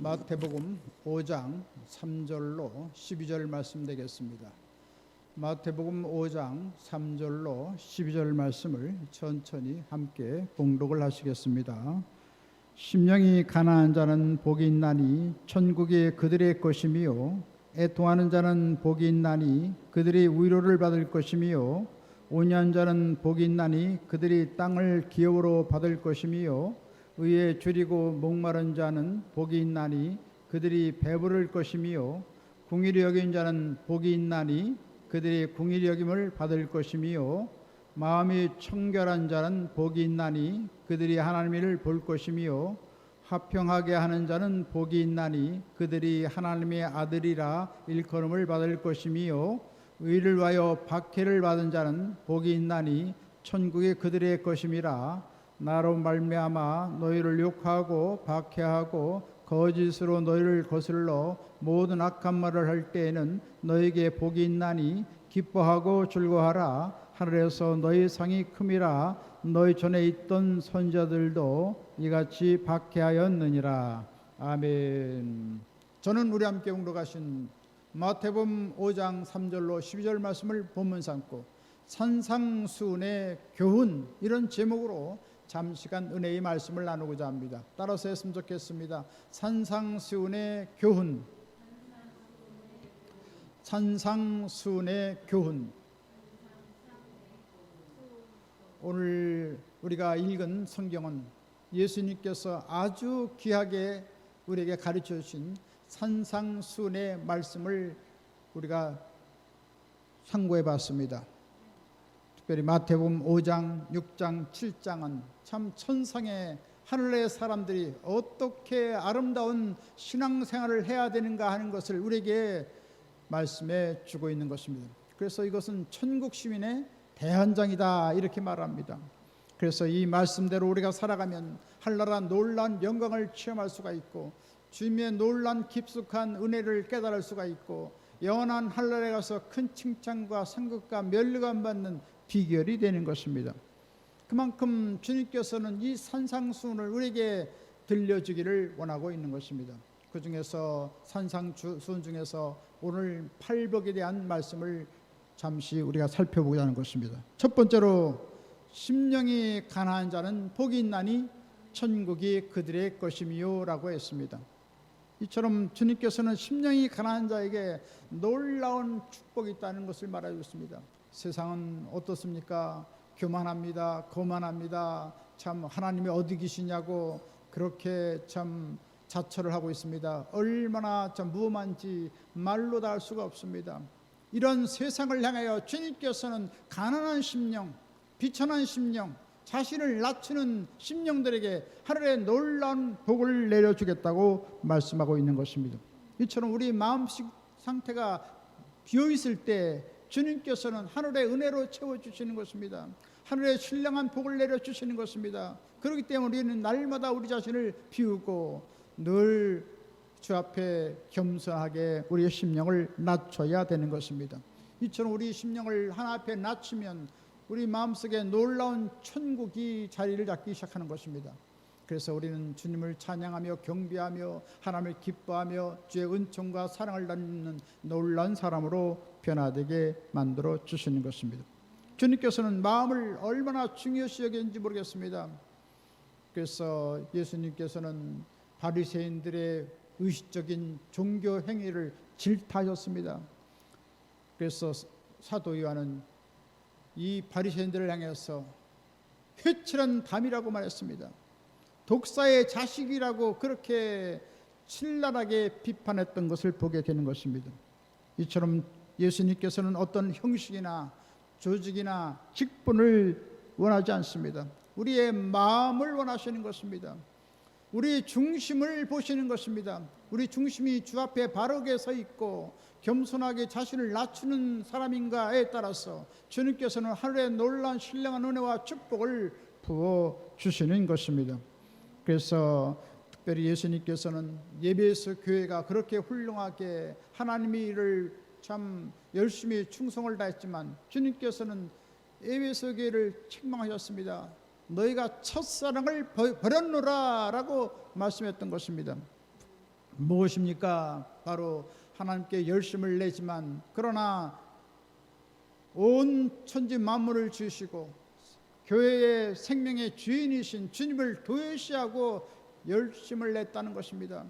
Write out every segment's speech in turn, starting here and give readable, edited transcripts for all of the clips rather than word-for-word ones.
마태복음 5장 3절로 12절 말씀 되겠습니다. 마태복음 5장 3절로 12절 말씀을 천천히 함께 봉독을 하시겠습니다. 심령이 가난한 자는 복이 있나니 천국이 그들의 것이며 애통하는 자는 복이 있나니 그들이 위로를 받을 것이며 온유한 자는 복이 있나니 그들이 땅을 기업으로 받을 것이며 의에 줄이고 목마른 자는 복이 있나니 그들이 배부를 것이며 궁일이 여긴 자는 복이 있나니 그들이 궁일이 여김을 받을 것이며 마음이 청결한 자는 복이 있나니 그들이 하나님을 볼 것이며 화평하게 하는 자는 복이 있나니 그들이 하나님의 아들이라 일컬음을 받을 것이며 의를 위하여 박해를 받은 자는 복이 있나니 천국이 그들의 것임이라. 나로 말미암아 너희를 욕하고 박해하고 거짓으로 너희를 거슬러 모든 악한 말을 할 때에는 너희에게 복이 있나니 기뻐하고 즐거워하라. 하늘에서 너희 상이 큼이라. 너희 전에 있던 선지자들도 이같이 박해하였느니라. 아멘. 저는 우리 함께 공독하신 마태복음 5장 3절로 12절 말씀을 본문 삼고 산상수훈의 교훈, 이런 제목으로 잠시간 은혜의 말씀을 나누고자 합니다. 따라서 했으면 좋겠습니다. 산상수훈의 교훈. 산상수훈의 교훈. 오늘 우리가 읽은 성경은 예수님께서 아주 귀하게 우리에게 가르쳐 주신 산상수훈의 말씀을 우리가 상고해 봤습니다. 특별히 마태복음 5장, 6장, 7장은 참 천상의 하늘의 사람들이 어떻게 아름다운 신앙생활을 해야 되는가 하는 것을 우리에게 말씀해 주고 있는 것입니다. 그래서 이것은 천국 시민의 대현장이다, 이렇게 말합니다. 그래서 이 말씀대로 우리가 살아가면 한나라 놀라운 영광을 체험할 수가 있고 주님의 놀라운 깊숙한 은혜를 깨달을 수가 있고 영원한 한나라에 가서 큰 칭찬과 상급과 면류관 받는 비결이 되는 것입니다. 그만큼 주님께서는 이 산상수훈을 우리에게 들려주기를 원하고 있는 것입니다. 그 중에서 산상수훈 중에서 오늘 팔복에 대한 말씀을 잠시 우리가 살펴보고자 하는 것입니다. 첫 번째로 심령이 가난한 자는 복이 있나니 천국이 그들의 것이미요 라고 했습니다. 이처럼 주님께서는 심령이 가난한 자에게 놀라운 축복이 있다는 것을 말해 주셨습니다. 세상은 어떻습니까? 교만합니다. 거만합니다. 참 하나님이 어디 계시냐고 그렇게 참 자처를 하고 있습니다. 얼마나 참 무엄한지 말로 다 할 수가 없습니다. 이런 세상을 향하여 주님께서는 가난한 심령, 비천한 심령, 자신을 낮추는 심령들에게 하늘의 놀라운 복을 내려주겠다고 말씀하고 있는 것입니다. 이처럼 우리 마음식 상태가 비어있을 때 주님께서는 하늘의 은혜로 채워주시는 것입니다. 하늘의 신령한 복을 내려주시는 것입니다. 그렇기 때문에 우리는 날마다 우리 자신을 비우고 늘 주 앞에 겸손하게 우리의 심령을 낮춰야 되는 것입니다. 이처럼 우리 심령을 하나 앞에 낮추면 우리 마음속에 놀라운 천국이 자리를 잡기 시작하는 것입니다. 그래서 우리는 주님을 찬양하며 경배하며 하나님을 기뻐하며 주의 은총과 사랑을 나누는 놀라운 사람으로 변화되게 만들어 주시는 것입니다. 주님께서는 마음을 얼마나 중요시 여기는지 모르겠습니다. 그래서 예수님께서는 바리새인들의 의식적인 종교 행위를 질타하셨습니다. 그래서 사도 요한은 이 바리새인들을 향해서 회칠한 담이라고 말했습니다. 독사의 자식이라고 그렇게 신랄하게 비판했던 것을 보게 되는 것입니다. 이처럼 예수님께서는 어떤 형식이나 조직이나 직분을 원하지 않습니다. 우리의 마음을 원하시는 것입니다. 우리 중심을 보시는 것입니다. 우리 중심이 주 앞에 바르게 서 있고 겸손하게 자신을 낮추는 사람인가에 따라서 주님께서는 하늘의 놀라운 신령한 은혜와 축복을 부어주시는 것입니다. 그래서 특별히 예수님께서는 예배소 교회가 그렇게 훌륭하게 하나님의 일을 참 열심히 충성을 다했지만 주님께서는 예배소 교회를 책망하셨습니다. 너희가 첫사랑을 버렸노라 라고 말씀했던 것입니다. 무엇입니까? 바로 하나님께 열심을 내지만 그러나 온 천지 만물을 지으시고 교회의 생명의 주인이신 주님을 도외시하고 열심을 냈다는 것입니다.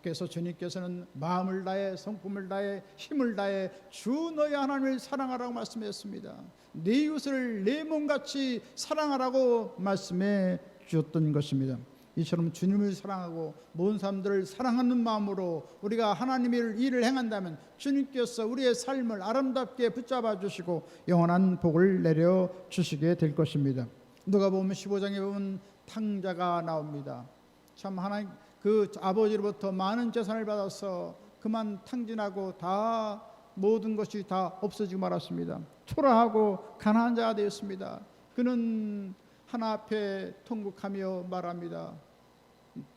그래서 주님께서는 마음을 다해 성품을 다해 힘을 다해 주 너희 하나님을 사랑하라고 말씀했습니다. 네 이웃을 내 몸같이 사랑하라고 말씀해 주셨던 것입니다. 이처럼 주님을 사랑하고 모든 사람들을 사랑하는 마음으로 우리가 하나님의 일을 행한다면 주님께서 우리의 삶을 아름답게 붙잡아 주시고 영원한 복을 내려 주시게 될 것입니다. 누가복음 15장에 보면 탕자가 나옵니다. 참 하나님 그 아버지로부터 많은 재산을 받아서 그만 탕진하고 다 모든 것이 다 없어지고 말았습니다. 초라하고 가난한 자가 되었습니다. 그는 하나 앞에 통곡하며 말합니다.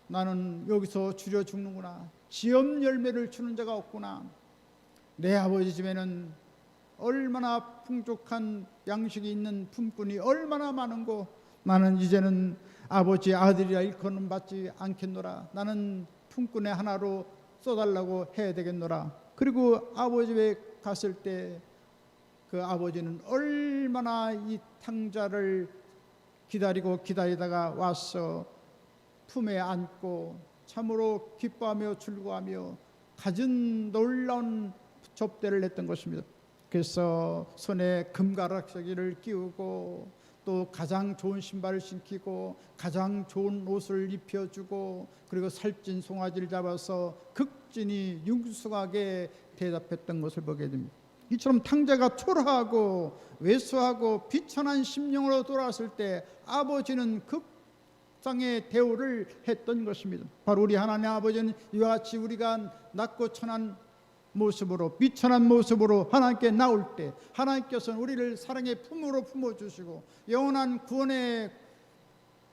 나는 여기서 줄여 죽는구나. 지엄 열매를 주는 자가 없구나. 내 아버지 집에는 얼마나 풍족한 양식이 있는 품꾼이 얼마나 많은고 나는 이제는 아버지 아들이라 일컬음 받지 않겠노라. 나는 품꾼의 하나로 써달라고 해야 되겠노라. 그리고 아버지 집에 갔을 때 그 아버지는 얼마나 이 탕자를 기다리다가 와서 품에 안고 참으로 기뻐하며 즐거워하며 갖은 놀라운 접대를 했던 것입니다. 그래서 손에 금가락서기를 끼우고 또 가장 좋은 신발을 신기고 가장 좋은 옷을 입혀주고 그리고 살찐 송아지를 잡아서 극진히 융숭하게 대답했던 것을 보게 됩니다. 이처럼 탕자가 초라하고 왜소하고 비천한 심령으로 돌아왔을 때 아버지는 극상의 대우를 했던 것입니다. 바로 우리 하나님 아버지는 이와 같이 우리가 낮고 천한 모습으로 비천한 모습으로 하나님께 나올 때 하나님께서는 우리를 사랑의 품으로 품어주시고 영원한 구원의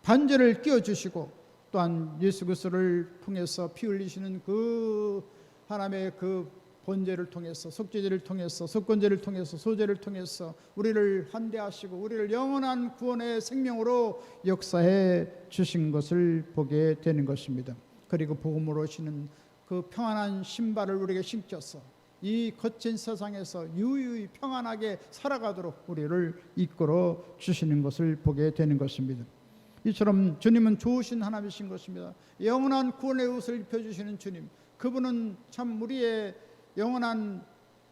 반절을 끼워주시고 또한 예수 그리스도를 통해서 피 흘리시는 그 하나님의 그 번제를 통해서 속죄제를 통해서 속건제를 통해서 소제를 통해서 우리를 환대하시고 우리를 영원한 구원의 생명으로 역사해 주신 것을 보게 되는 것입니다. 그리고 복음으로 오시는 그 평안한 신발을 우리에게 신겨서 이 거친 세상에서 유유히 평안하게 살아가도록 우리를 이끌어 주시는 것을 보게 되는 것입니다. 이처럼 주님은 좋으신 하나님이신 것입니다. 영원한 구원의 옷을 입혀주시는 주님, 그분은 참 우리의 영원한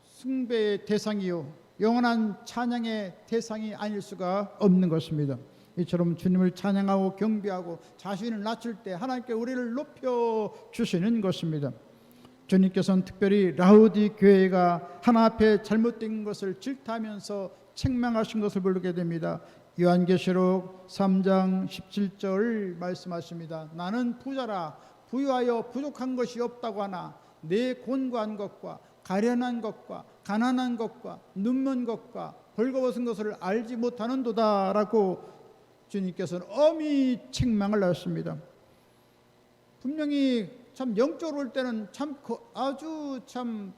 숭배의 대상이요 영원한 찬양의 대상이 아닐 수가 없는 것입니다. 이처럼 주님을 찬양하고 경배하고 자신을 낮출 때 하나님께 우리를 높여주시는 것입니다. 주님께서는 특별히 라우디 교회가 하나 앞에 잘못된 것을 질타하면서 책망하신 것을 보게 됩니다. 요한계시록 3장 17절 말씀하십니다. 나는 부자라 부유하여 부족한 것이 없다고 하나 내 곤고한 것과 가련한 것과 가난한 것과 눈먼 것과 벌거벗은 것을 알지 못하는도다 라고 주님께서는 엄히 책망을 하십니다. 분명히 참 영적으로 볼 때는 참 아주 참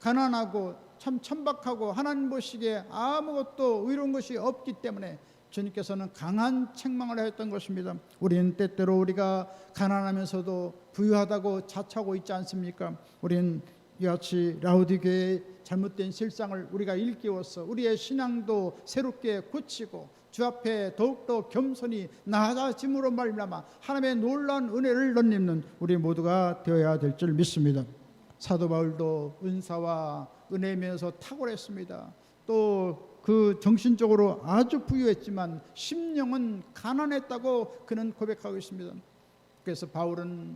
가난하고 참 천박하고 하나님 보시기에 아무것도 의로운 것이 없기 때문에 주님께서는 강한 책망을 하였던 것입니다. 우리는 때때로 우리가 가난하면서도 부유하다고 자처하고 있지 않습니까? 우리는 이같이 라우디 교회의 잘못된 실상을 우리가 일깨워서 우리의 신앙도 새롭게 고치고 주 앞에 더욱더 겸손히 나아짐으로 말미암아 하나님의 놀라운 은혜를 덧입는 우리 모두가 되어야 될 줄 믿습니다. 사도 바울도 은사와 은혜면서 탁월했습니다. 또 그 정신적으로 아주 부유했지만 심령은 가난했다고 그는 고백하고 있습니다. 그래서 바울은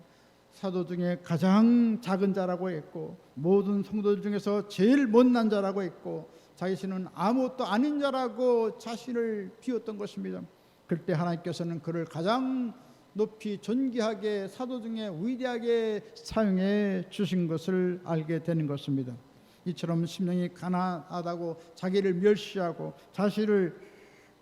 사도 중에 가장 작은 자라고 했고 모든 성도들 중에서 제일 못난 자라고 했고 자신은 아무것도 아닌 자라고 자신을 비웠던 것입니다. 그때 하나님께서는 그를 가장 높이 존귀하게 사도 중에 위대하게 사용해 주신 것을 알게 되는 것입니다. 이처럼 심령이 가난하다고 자기를 멸시하고 자신을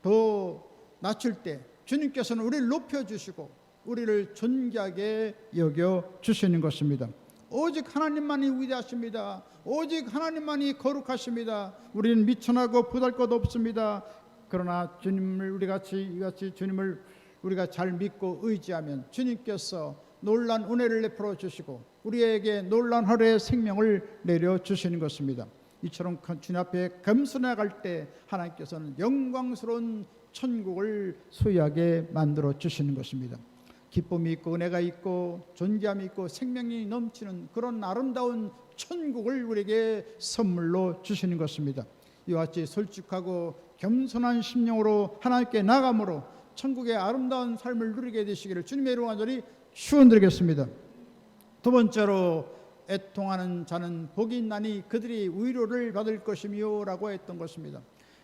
더 낮출 때 주님께서는 우리를 높여주시고 우리를 존귀하게 여겨주시는 것입니다. 오직 하나님만이 위대하십니다. 오직 하나님만이 거룩하십니다. 우리는 미천하고 보잘것 없습니다. 그러나 주님을 이같이 주님을 우리가 잘 믿고 의지하면 주님께서 놀란 은혜를 베풀어 주시고 우리에게 놀란 하루의 생명을 내려 주시는 것입니다. 이처럼 주님 앞에 겸손해 갈 때 하나님께서는 영광스러운 천국을 소유하게 만들어 주시는 것입니다. 기쁨이 있고 은혜가 있고 존귀함이 있고 생명이 넘치는 그런 아름다운 천국을 우리에게 선물로 주시는 것입니다. 이와 같이 솔직하고 겸손한 심령으로 하나님께 나아감으로 천국의 아름다운 삶을 누리게 되시기를 주님의 이름으로 간절히 축원드리겠습니다. 두 번째로 애통하는 자는 복이 있나니 그들이 위로를 받을 것이며 라고 했던 것입니다.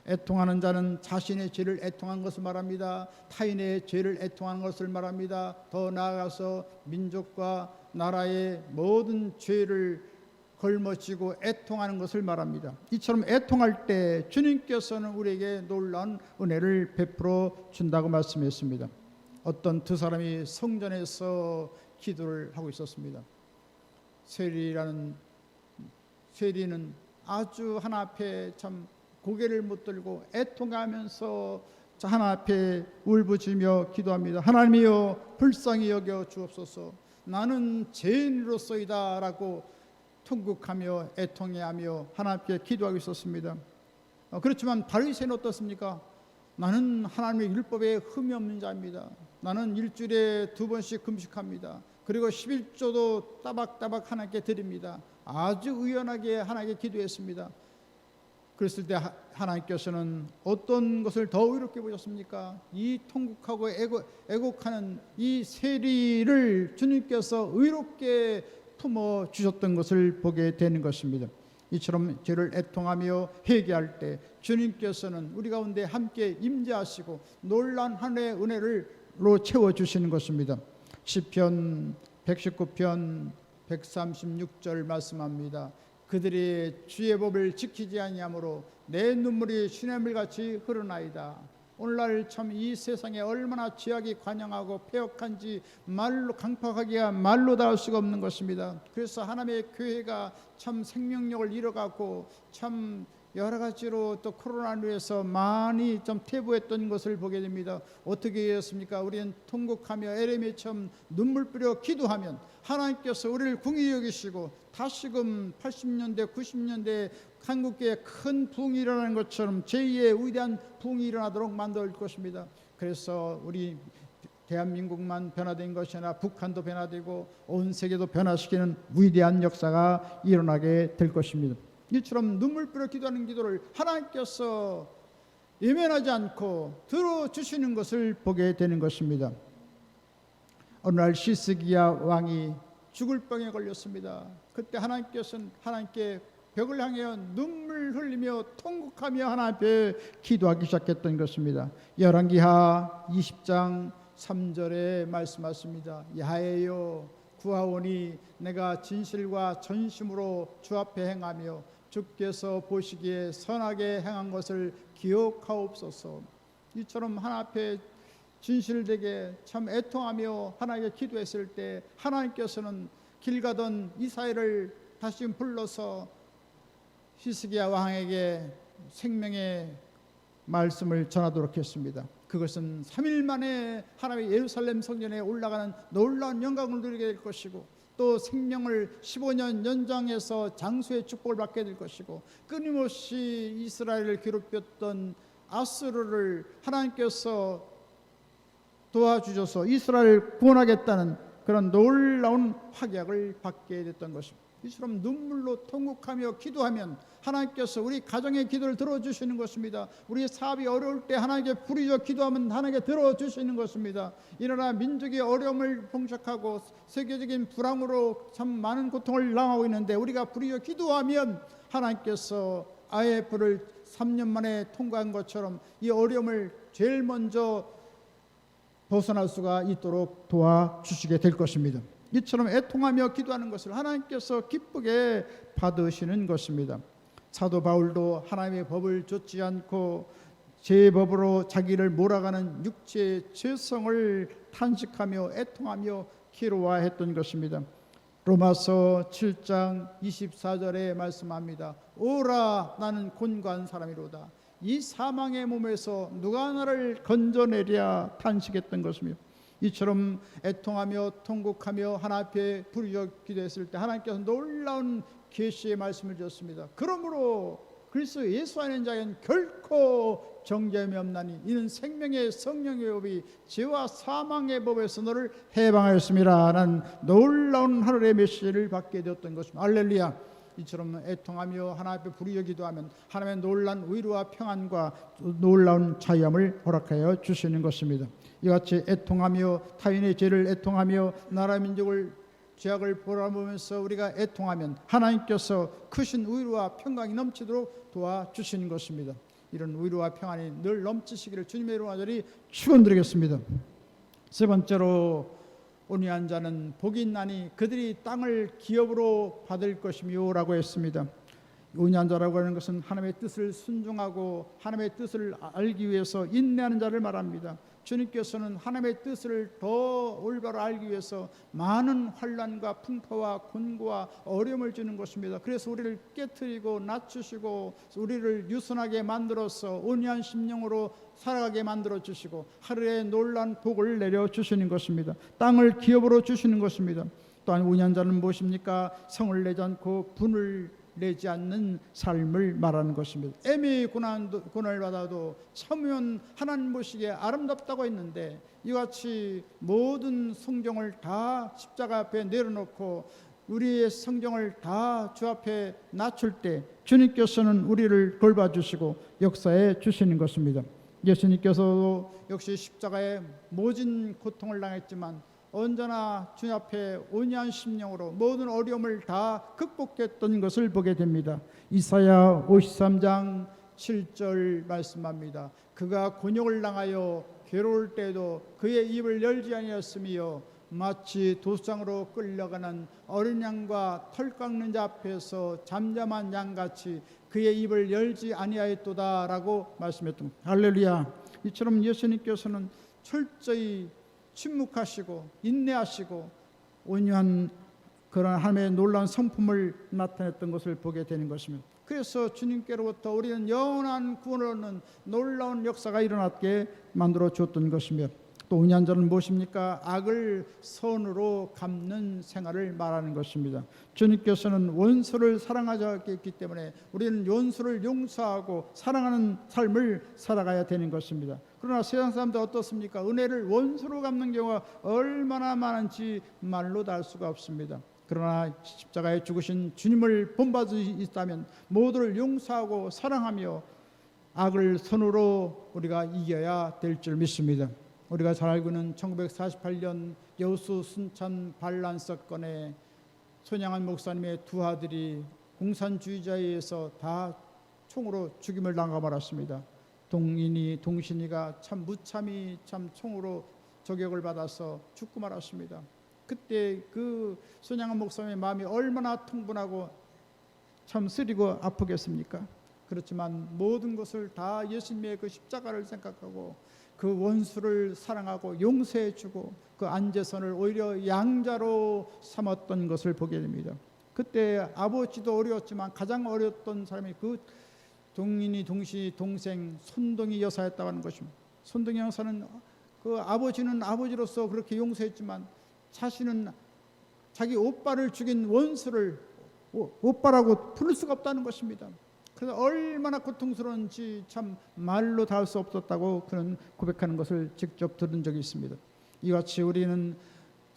애통하는 자는 자신의 죄를 애통한 것을 말합니다. 타인의 죄를 애통하는 것을 말합니다. 더 나아가서 민족과 나라의 모든 죄를 걸머쥐고 애통하는 것을 말합니다. 이처럼 애통할 때 주님께서는 우리에게 놀라운 은혜를 베풀어 준다고 말씀했습니다. 어떤 두 사람이 성전에서 기도를 하고 있었습니다. 세리는 아주 하나 앞에 참 고개를 못 들고 애통하면서 하나 앞에 울부짖으며 기도합니다. 하나님이여 불쌍히 여겨 주옵소서. 나는 죄인으로서이다 라고 통곡하며 애통해하며 하나님께 기도하고 있었습니다. 그렇지만 바리새인은 어떻습니까? 나는 하나님의 율법에 흠이 없는 자입니다. 나는 일주일에 2번씩 금식합니다. 그리고 11조도 따박따박 하나님께 드립니다. 아주 의연하게 하나님께 기도했습니다. 그랬을 때 하나님께서는 어떤 것을 더 의롭게 보셨습니까? 이 통곡하고 애곡하는 이 세리를 주님께서 의롭게 품어 주셨던 것을 보게 되는 것입니다. 이처럼 죄를 애통하며 회개할 때 주님께서는 우리 가운데 함께 임재하시고 놀란 하늘의 은혜로 채워주시는 것입니다. 시편 119편 136절 말씀합니다. 그들이 주의 법을 지키지 아니하므로 내 눈물이 시냇물같이 흐르나이다. 오늘날 참 이 세상에 얼마나 죄악이 관영하고 폐역한지 말로 강팍하기가 말로 닿을 수가 없는 것입니다. 그래서 하나님의 교회가 참 생명력을 잃어가고 참 여러 가지로 또 코로나로 많이 좀 퇴보했던 것을 보게 됩니다. 어떻게 되었습니까? 우리는 통곡하며 에레미야처럼 눈물 뿌려 기도하면 하나님께서 우리를 긍휼히 여기시고 다시금 80년대 90년대 한국교회에 큰 부흥이 일어나는 것처럼 제2의 위대한 부흥이 일어나도록 만들 것입니다. 그래서 우리 대한민국만 변화된 것이 아니라 북한도 변화되고 온 세계도 변화시키는 위대한 역사가 일어나게 될 것입니다. 이처럼 눈물 뿌려 기도하는 기도를 하나님께서 예면하지 않고 들어주시는 것을 보게 되는 것입니다. 어느 날 시스기야 왕이 죽을 병에 걸렸습니다. 그때 하나님께서는 하나님께 벽을 향해 눈물 흘리며 통곡하며 하나님 앞에 기도하기 시작했던 것입니다. 열왕기하 20장 3절에 말씀하십니다. 야훼여 구하오니 내가 진실과 전심으로 주 앞에 행하며 주께서 보시기에 선하게 행한 것을 기억하옵소서. 이처럼 하나님 앞에 진실되게 참 애통하며 하나님께 기도했을 때 하나님께서는 길 가던 이사야를 다시 불러서 히스기야 왕에게 생명의 말씀을 전하도록 했습니다. 그것은 3일 만에 하나님의 예루살렘 성전에 올라가는 놀라운 영광을 누리게 될 것이고 또 생명을 15년 연장해서 장수의 축복을 받게 될 것이고 끊임없이 이스라엘을 괴롭혔던 아수르를 하나님께서 도와주셔서 이스라엘을 구원하겠다는 그런 놀라운 확약을 받게 됐던 것입니다. 이처럼 눈물로 통곡하며 기도하면 하나님께서 우리 가정의 기도를 들어주시는 것입니다. 우리 사업이 어려울 때 하나님께 부르짖어 기도하면 하나님께 들어주시는 것입니다. 이 나라 민족이 어려움을 봉착하고 세계적인 불황으로 참 많은 고통을 당하고 있는데 우리가 부르짖어 기도하면 하나님께서 IMF를 3년 만에 통과한 것처럼 이 어려움을 제일 먼저 벗어날 수가 있도록 도와주시게 될 것입니다. 이처럼 애통하며 기도하는 것을 하나님께서 기쁘게 받으시는 것입니다. 사도 바울도 하나님의 법을 좇지 않고 제 법으로 자기를 몰아가는 육체의 죄성을 탄식하며 애통하며 기로화했던 것입니다. 로마서 7장 24절에 말씀합니다. 오라 나는 곤고한 사람이로다. 이 사망의 몸에서 누가 나를 건져내랴 탄식했던 것입니다. 이처럼 애통하며 통곡하며 하나님 앞에 부르짖어 기도했을 때 하나님께서 놀라운 계시의 말씀을 주셨습니다. 그러므로 그리스도 예수 안에 자에는 결코 정죄함이 없나니 이는 생명의 성령의 법이 죄와 사망의 법에서 너를 해방하였습니다 라는 놀라운 하늘의 메시지를 받게 되었던 것입니다. 할렐루야. 이처럼 애통하며 하나님 앞에 부르짖어 기도하면 하나님의 놀라운 위로와 평안과 놀라운 자유함을 허락하여 주시는 것입니다. 이같이 애통하며 타인의 죄를 애통하며 나라 민족을 죄악을 보라보면서 우리가 애통하면 하나님께서 크신 위로와 평강이 넘치도록 도와주시는 것입니다. 이런 위로와 평안이 늘 넘치시기를 주님의 이름으로 간절히 축원드리겠습니다. 세 번째로 온유한 자는 복이 있나니 그들이 땅을 기업으로 받을 것이며 라고 했습니다. 온유한 자라고 하는 것은 하나님의 뜻을 순종하고 하나님의 뜻을 알기 위해서 인내하는 자를 말합니다. 주님께서는 하나님의 뜻을 더 올바로 알기 위해서 많은 환난과 풍파와 곤고와 어려움을 주는 것입니다. 그래서 우리를 깨트리고 낮추시고 우리를 유선하게 만들어서 온유한 심령으로 살아가게 만들어 주시고 하루에 놀라운 복을 내려 주시는 것입니다. 땅을 기업으로 주시는 것입니다. 또한 온유한 자는 무엇입니까? 성을 내지 않고 분을 내지 않는 삶을 말하는 것입니다. 애매히 고난을 받아도 참으면 하나님 보시기에 아름답다고 했는데 이같이 모든 성경을 다 십자가 앞에 내려놓고 우리의 성경을 다 주 앞에 낮출 때 주님께서는 우리를 돌봐주시고 역사해 주시는 것입니다. 예수님께서도 역시 십자가에 모진 고통을 당했지만 언제나 주님 앞에 온유한 심령으로 모든 어려움을 다 극복했던 것을 보게 됩니다. 이사야 53장 7절 말씀합니다. 그가 곤욕을 당하여 괴로울 때도 그의 입을 열지 아니하였으며 마치 도수장으로 끌려가는 어린 양과 털 깎는 자 앞에서 잠잠한 양같이 그의 입을 열지 아니하였도다 라고 말씀했던 할렐루야. 이처럼 예수님께서는 철저히 침묵하시고 인내하시고 온유한 그런 하나님의 놀라운 성품을 나타냈던 것을 보게 되는 것입니다. 그래서 주님께로부터 우리는 영원한 구원을 얻는 놀라운 역사가 일어났게 만들어 주었던 것이며 또 온유한 자는 무엇입니까? 악을 선으로 갚는 생활을 말하는 것입니다. 주님께서는 원수를 사랑하셨기 때문에 우리는 원수를 용서하고 사랑하는 삶을 살아가야 되는 것입니다. 그러나 세상 사람들 어떻습니까? 은혜를 원수로 갚는 경우가 얼마나 많은지 말로 다 할 수가 없습니다. 그러나 십자가에 죽으신 주님을 본받을 수 있다면 모두를 용서하고 사랑하며 악을 선으로 우리가 이겨야 될 줄 믿습니다. 우리가 잘 알고 있는 1948년 여수 순천 반란 사건에 손양한 목사님의 두 아들이 공산주의자에 의해서 다 총으로 죽임을 당하고 말았습니다. 동신이가 참 무참히 참 총으로 저격을 받아서 죽고 말았습니다. 그때 그 손양한 목사님의 마음이 얼마나 통분하고 참 쓰리고 아프겠습니까? 그렇지만 모든 것을 다 예수님의 그 십자가를 생각하고 그 원수를 사랑하고 용서해주고 그 안제선을 오히려 양자로 삼았던 것을 보게 됩니다. 그때 아버지도 어려웠지만 가장 어려웠던 사람이 그 동신이 동생 손동희 여사였다고 하는 것입니다. 손동희 여사는 그 아버지는 아버지로서 그렇게 용서했지만 자신은 자기 오빠를 죽인 원수를 오빠라고 부를 수가 없다는 것입니다. 그래서 얼마나 고통스러운지 참 말로 다 할 수 없었다고 그런 고백하는 것을 직접 들은 적이 있습니다. 이같이 우리는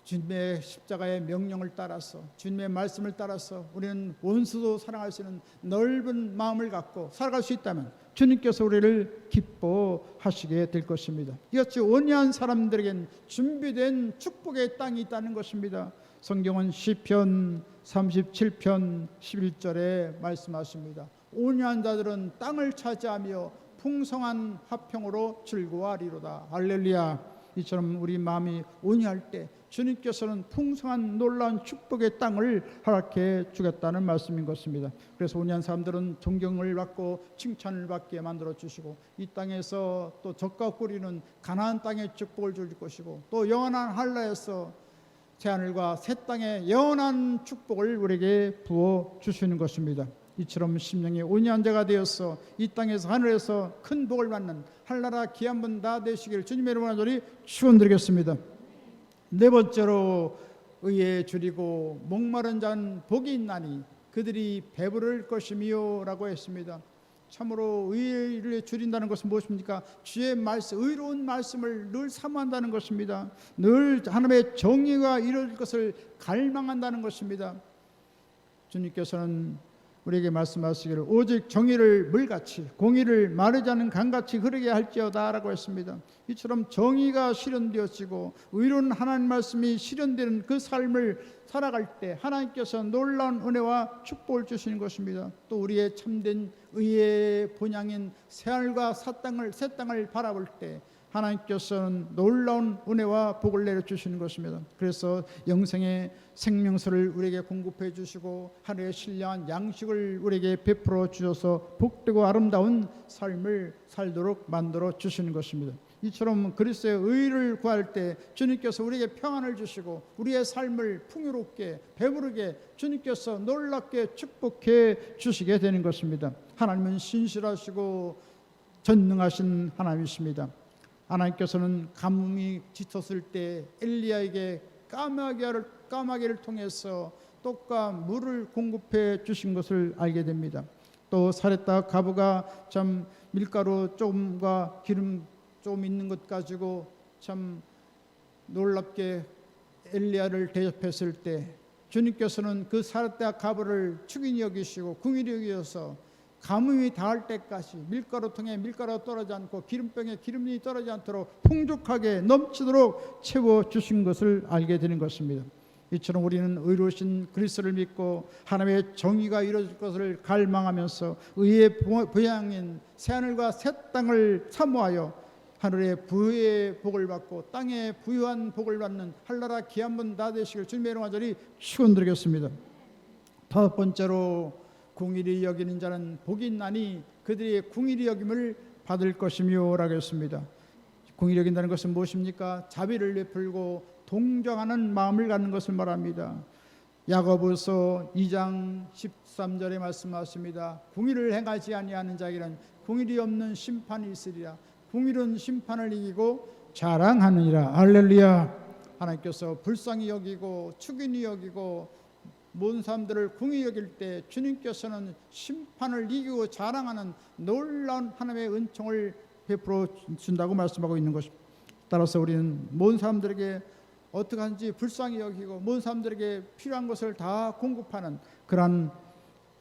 주님의 십자가의 명령을 따라서 주님의 말씀을 따라서 우리는 원수도 사랑할 수 있는 넓은 마음을 갖고 살아갈 수 있다면 주님께서 우리를 기뻐하시게 될 것입니다. 이같이 온유한 사람들에겐 준비된 축복의 땅이 있다는 것입니다. 성경은 시편 37편 11절에 말씀하십니다. 온유한 자들은 땅을 차지하며 풍성한 화평으로 즐거워하리로다. 할렐루야. 이처럼 우리 마음이 온유할 때 주님께서는 풍성한 놀라운 축복의 땅을 허락해 주겠다는 말씀인 것입니다. 그래서 온유한 사람들은 존경을 받고 칭찬을 받게 만들어 주시고 이 땅에서 또 젖과 꿀이는 가나안 땅의 축복을 줄 것이고 또 영원한 할라에서 새하늘과 새 땅의 영원한 축복을 우리에게 부어 주시는 것입니다. 이처럼 심령이 온유한 자가 되어서 이 땅에서 하늘에서 큰 복을 받는 한나라 귀한 분 다 되시기를 주님의 이름으로 간절히 축원드리겠습니다. 네 번째로 의에 줄이고 목마른 자는 복이 있나니 그들이 배부를 것이미요 라고 했습니다. 참으로 의를 줄인다는 것은 무엇입니까? 주의 말씀, 의로운 말씀을 늘 사모한다는 것입니다. 늘 하나님의 정의가 이룰 것을 갈망한다는 것입니다. 주님께서는 우리에게 말씀하시기를 오직 정의를 물같이 공의를 마르지 않은 강같이 흐르게 할지어다 라고 했습니다. 이처럼 정의가 실현되어지고 의로운 하나님 말씀이 실현되는 그 삶을 살아갈 때 하나님께서 놀라운 은혜와 축복을 주시는 것입니다. 또 우리의 참된 의의 본향인 새하늘과 새 땅을 바라볼 때 하나님께서는 놀라운 은혜와 복을 내려주시는 것입니다. 그래서 영생의 생명수를 우리에게 공급해 주시고 하늘의 신령한 양식을 우리에게 베풀어 주셔서 복되고 아름다운 삶을 살도록 만들어 주시는 것입니다. 이처럼 그리스도의 의를 구할 때 주님께서 우리에게 평안을 주시고 우리의 삶을 풍요롭게 배부르게 주님께서 놀랍게 축복해 주시게 되는 것입니다. 하나님은 신실하시고 전능하신 하나님이십니다. 하나님께서는 가뭄이 짙었을 때 엘리야에게 까마귀를 통해서 떡과 물을 공급해 주신 것을 알게 됩니다. 또 사렙다 과부가 참 밀가루 조금과 기름 좀 있는 것 가지고 참 놀랍게 엘리야를 대접했을 때 주님께서는 그 사렙다 과부를 축인히 여기시고 궁일이 여기셔서 가뭄이 닿을 때까지 밀가루통에 밀가루가 떨어지지 않고 기름병에 기름이 떨어지지 않도록 풍족하게 넘치도록 채워주신 것을 알게 되는 것입니다. 이처럼 우리는 의로우신 그리스도를 믿고 하나님의 정의가 이루어질 것을 갈망하면서 의의 보양인 새하늘과 새 땅을 사모하여 하늘의 부의 복을 받고 땅의 부유한 복을 받는 한나라 귀한 분 다 되시길 주님의 이름으로 간절히 축원드리겠습니다. 다섯 번째로 궁일이 여기는 자는 복이 있나니 그들이 궁일이 여김을 받을 것이며 라고 했습니다. 궁일이 여긴다는 것은 무엇입니까? 자비를 베풀고 동정하는 마음을 갖는 것을 말합니다. 야고보서 2장 13절에 말씀하십니다. 궁일을 행하지 아니하는 자에게는 궁일이 없는 심판이 있으리라. 궁일은 심판을 이기고 자랑하느니라. 할렐루야. 하나님께서 불쌍히 여기고 축인히 여기고 모든 사람들을 궁히 여길 때 주님께서는 심판을 이기고 자랑하는 놀라운 하나님의 은총을 베풀어 준다고 말씀하고 있는 것입니다. 따라서 우리는 모든 사람들에게 어떻게 하는지 불쌍히 여기고 모든 사람들에게 필요한 것을 다 공급하는 그러한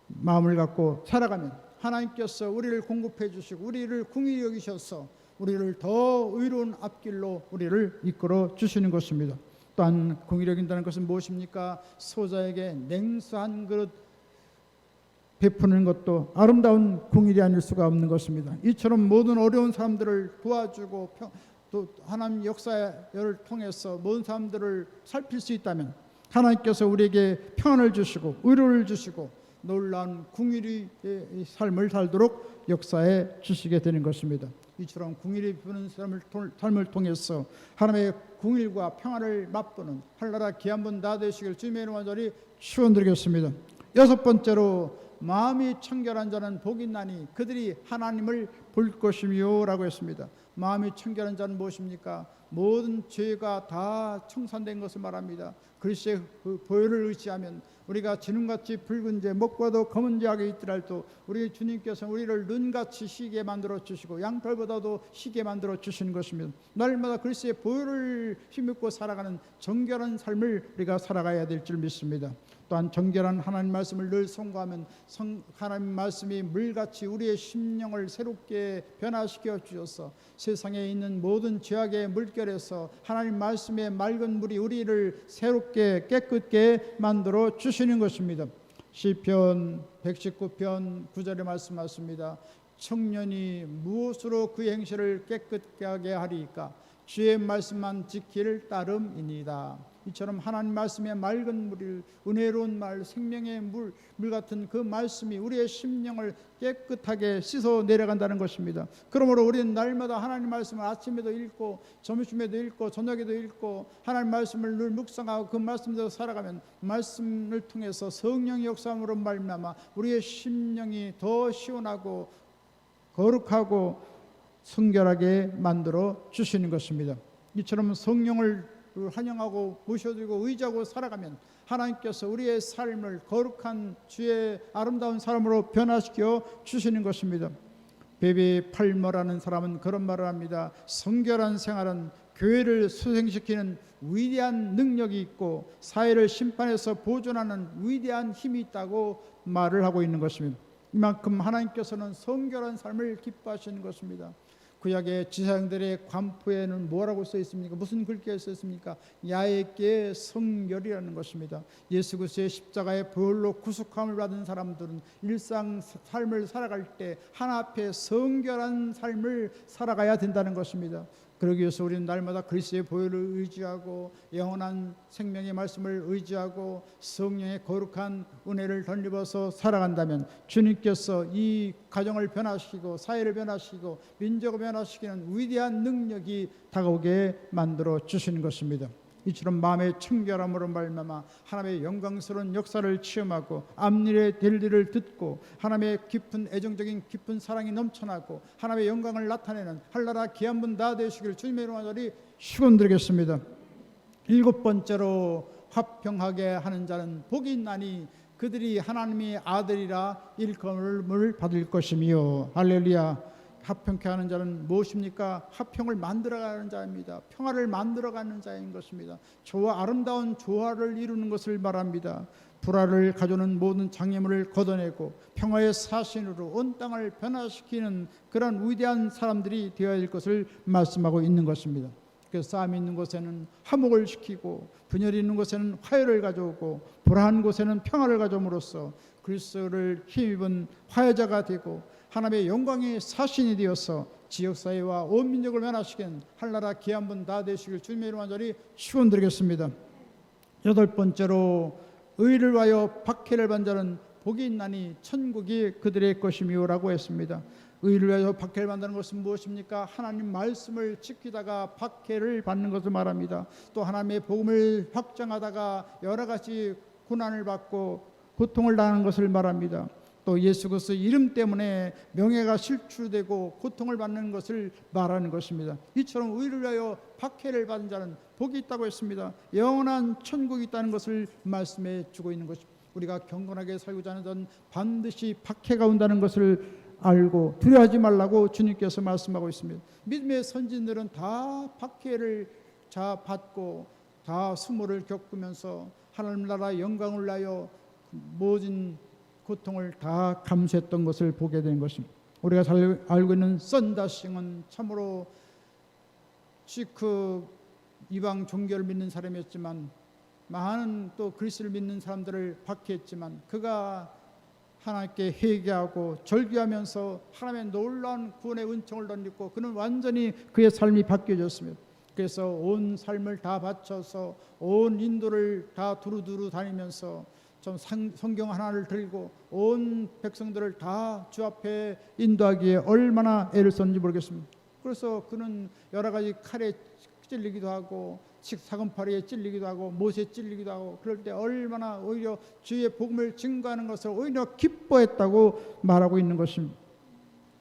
마음을 갖고 살아가면 하나님께서 우리를 공급해 주시고 우리를 궁히 여기셔서 우리를 더 의로운 앞길로 우리를 이끌어 주시는 것입니다. 또한 궁히 여긴다는 것은 무엇입니까? 소자에게 냉수 한 그릇 베푸는 것도 아름다운 궁일이 아닐 수가 없는 것입니다. 이처럼 모든 어려운 사람들을 도와주고 또 하나님 역사를 통해서 모든 사람들을 살필 수 있다면 하나님께서 우리에게 평안을 주시고 의로를 주시고 놀라운 궁일의 삶을 살도록 역사해 주시게 되는 것입니다. 이처럼 궁일이 부는 삶을 통해서 하나님의 궁일과 평안을 맛보는 한나라 귀한 분 다 되시길 주님의 이름으로 간절히 축원드리겠습니다. 여섯 번째로 마음이 청결한 자는 복이 있나니 그들이 하나님을 볼 것이며 라고 했습니다. 마음이 청결한 자는 무엇입니까? 모든 죄가 다 청산된 것을 말합니다. 그리스도의 그 보혈을 의지하면 우리가 지능같이 붉은 죄 먹고도 검은 죄악이 있더라도 우리 주님께서 우리를 눈같이 희게 만들어 주시고 양털보다도 희게 만들어 주시는 것입니다. 날마다 그리스도의 보혈을 힘입고 살아가는 정결한 삶을 우리가 살아가야 될 줄 믿습니다. 또한 정결한 하나님 말씀을 늘 송구하면 하나님 말씀이 물같이 우리의 심령을 새롭게 변화시켜 주셔서 세상에 있는 모든 죄악의 물결에서 하나님 말씀의 맑은 물이 우리를 새롭게 깨끗게 만들어 주시는 것입니다. 시편 119편 9절에 말씀하십니다. 청년이 무엇으로 그 행실을 깨끗하게 하리까? 주의 말씀만 지킬 따름이니이다. 이처럼 하나님 말씀의 맑은 물을 은혜로운 말 생명의 물 같은 그 말씀이 우리의 심령을 깨끗하게 씻어 내려간다는 것입니다. 그러므로 우리는 날마다 하나님 말씀을 아침에도 읽고 점심에도 읽고 저녁에도 읽고 하나님 말씀을 늘 묵상하고 그 말씀대로 살아가면 말씀을 통해서 성령의 역사함으로 말미암아 우리의 심령이 더 시원하고 거룩하고 성결하게 만들어 주시는 것입니다. 이처럼 성령을 환영하고 모셔드리고 의지하고 살아가면 하나님께서 우리의 삶을 거룩한 주의 아름다운 사람으로 변화시켜 주시는 것입니다. 베베 팔머라는 사람은 그런 말을 합니다. 성결한 생활은 교회를 수생시키는 위대한 능력이 있고 사회를 심판해서 보존하는 위대한 힘이 있다고 말을 하고 있는 것입니다. 이만큼 하나님께서는 성결한 삶을 기뻐하시는 것입니다. 구약의 지사장들의 관포에는 뭐라고 써 있습니까? 무슨 글귀가 써 있습니까? 야훼께 성결이라는 것입니다. 예수 그리스도의 십자가의 보혈로 구속함을 받은 사람들은 일상 삶을 살아갈 때 하나 앞에 성결한 삶을 살아가야 된다는 것입니다. 그러기 위해서 우리는 날마다 그리스도의 보혈을 의지하고 영원한 생명의 말씀을 의지하고 성령의 거룩한 은혜를 덧입어서 살아간다면 주님께서 이 가정을 변화시키고 사회를 변화시키고 민족을 변화시키는 위대한 능력이 다가오게 만들어 주시는 것입니다. 이처럼 마음의 청결함으로 말미암아 하나님의 영광스러운 역사를 체험하고 앞일에 될 일을 듣고 하나님의 깊은 애정적인 깊은 사랑이 넘쳐나고 하나님의 영광을 나타내는 한나라 귀한 분 다 되시기를 주님의 이름으로 축원드리겠습니다. 7번째로 화평하게 하는 자는 복이 있나니 그들이 하나님의 아들이라 일컬음을 받을 것이며. 할렐루야. 화평케 하는 자는 무엇입니까? 화평을 만들어가는 자입니다. 평화를 만들어가는 자인 것입니다. 아름다운 조화를 이루는 것을 말합니다. 불화를 가져오는 모든 장애물을 걷어내고 평화의 사신으로 온 땅을 변화시키는 그런 위대한 사람들이 되어야 할 것을 말씀하고 있는 것입니다. 그래서 싸움이 있는 곳에는 화목을 시키고 분열이 있는 곳에는 화해를 가져오고 불화한 곳에는 평화를 가져옴으로써 그리스도를 힘입은 화해자가 되고 하나님의 영광의 사신이 되어서 지역사회와 온 민족을 변화시킨 한나라 귀한 분 다 되시길 주님의 이름 간절히 축원드리겠습니다. 8번째로 의를 위하여 박해를 받는 자는 복이 있나니 천국이 그들의 것이며라고 했습니다. 의를 위하여 박해를 받는 것은 무엇입니까? 하나님 말씀을 지키다가 박해를 받는 것을 말합니다. 또 하나님의 복음을 확장하다가 여러 가지 고난을 받고 고통을 당하는 것을 말합니다. 또 예수 그리스도 이름 때문에 명예가 실추되고 고통을 받는 것을 말하는 것입니다. 이처럼 의를 위하여 박해를 받은 자는 복이 있다고 했습니다. 영원한 천국이 있다는 것을 말씀해 주고 있는 것입니다. 우리가 경건하게 살고자 하는 자는 반드시 박해가 온다는 것을 알고 두려워하지 말라고 주님께서 말씀하고 있습니다. 믿음의 선진들은 다 박해를 받고 다 수모를 겪으면서 하나님 나라 영광을 위하여 모든 고통을 다 감수했던 것을 보게 된 것입니다. 우리가 잘 알고 있는 썬다싱은 참으로 시크 이방 종교를 믿는 사람이었지만 많은 또 그리스도를 믿는 사람들을 박해했지만 그가 하나님께 회개하고 절규하면서 하나님의 놀라운 구원의 은총을 덧입고 그는 완전히 그의 삶이 바뀌어졌습니다. 그래서 온 삶을 다 바쳐서 온 인도를 다 두루두루 다니면서 좀 성경 하나를 들고 온 백성들을 다 주 앞에 인도하기에 얼마나 애를 썼는지 모르겠습니다. 그래서 그는 여러 가지 칼에 찔리기도 하고 사금팔이에 찔리기도 하고 못에 찔리기도 하고 그럴 때 얼마나 오히려 주의 복음을 증거하는 것을 오히려 기뻐했다고 말하고 있는 것입니다.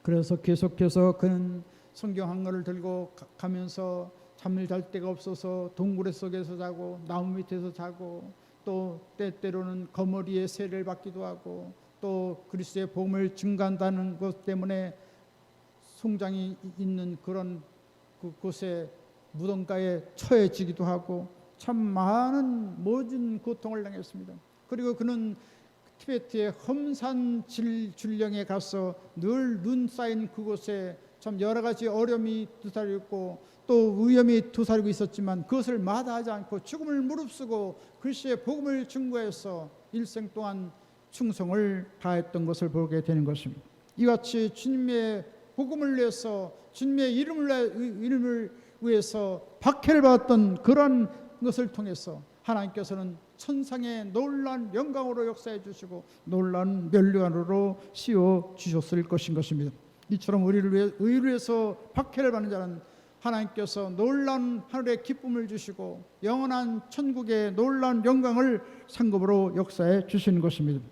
그래서 계속해서 그는 성경 한 권을 들고 가면서 잠을 잘 데가 없어서 동굴 속에서 자고 나무 밑에서 자고 또 때때로는 거머리에 세례를 받기도 하고 또 그리스도의 복음을 증거한다는 것 때문에 송장이 있는 그런 곳에 무덤가에 처해지기도 하고 참 많은 모든 고통을 당했습니다. 그리고 그는 티베트의 험산 줄령에 가서 늘 눈 쌓인 그곳에 참 여러 가지 어려움이 두사리고 또 위험이 두사리고 있었지만 그것을 마다하지 않고 죽음을 무릅쓰고 그리스도의 복음을 증거해서 일생 동안 충성을 다했던 것을 보게 되는 것입니다. 이같이 주님의 복음을 위해서 주님의 이름을 위해서 박해를 받았던 그런 것을 통해서 하나님께서는 천상의 놀라운 영광으로 역사해 주시고 놀라운 면류관으로 씌워 주셨을 것입니다. 이처럼 의를 위해서 박해를 받는 자는 하나님께서 놀라운 하늘의 기쁨을 주시고 영원한 천국의 놀라운 영광을 상급으로 역사해 주시는 것입니다.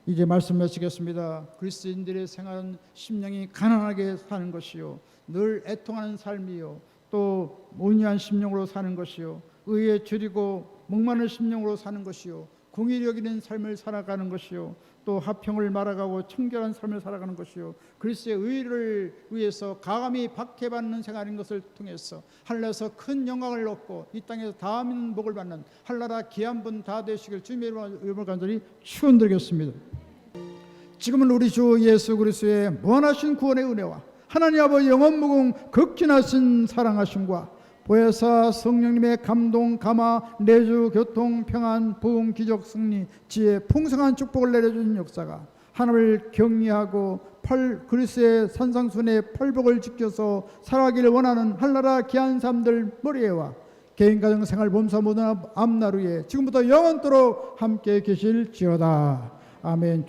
이제 말씀 마치겠습니다. 그리스도인들의 생활은 심령이 가난하게 사는 것이요 늘 애통하는 삶이요 또 온유한 심령으로 사는 것이요 의에 줄이고 목마른 심령으로 사는 것이요, 공의를 여기는 삶을 살아가는 것이요, 또 화평을 말아가고 청결한 삶을 살아가는 것이요, 그리스도의 의를 위해서 가감히 박해받는 생활인 것을 통해서 하늘에서 큰 영광을 얻고 이 땅에서 다함 복을 받는 한나라 귀한 분 다 되시길 주님의 이름으로 간절히 축원드리겠습니다. 지금은 우리 주 예수 그리스도의 무한하신 구원의 은혜와 하나님 아버지 영원무궁 극진하신 사랑하심과 보혜사 성령님의 감동, 감화, 내주, 교통, 평안, 부흥, 기적, 승리, 지혜, 풍성한 축복을 내려주는 역사가 하나님을 경외하고 그리스도의 산상순의 펄복을 지켜서 살아가기를 원하는 한나라 귀한 사람들 머리에와 개인 가정 생활 범사 모든 앞나루에 지금부터 영원토록 함께 계실지어다. 아멘.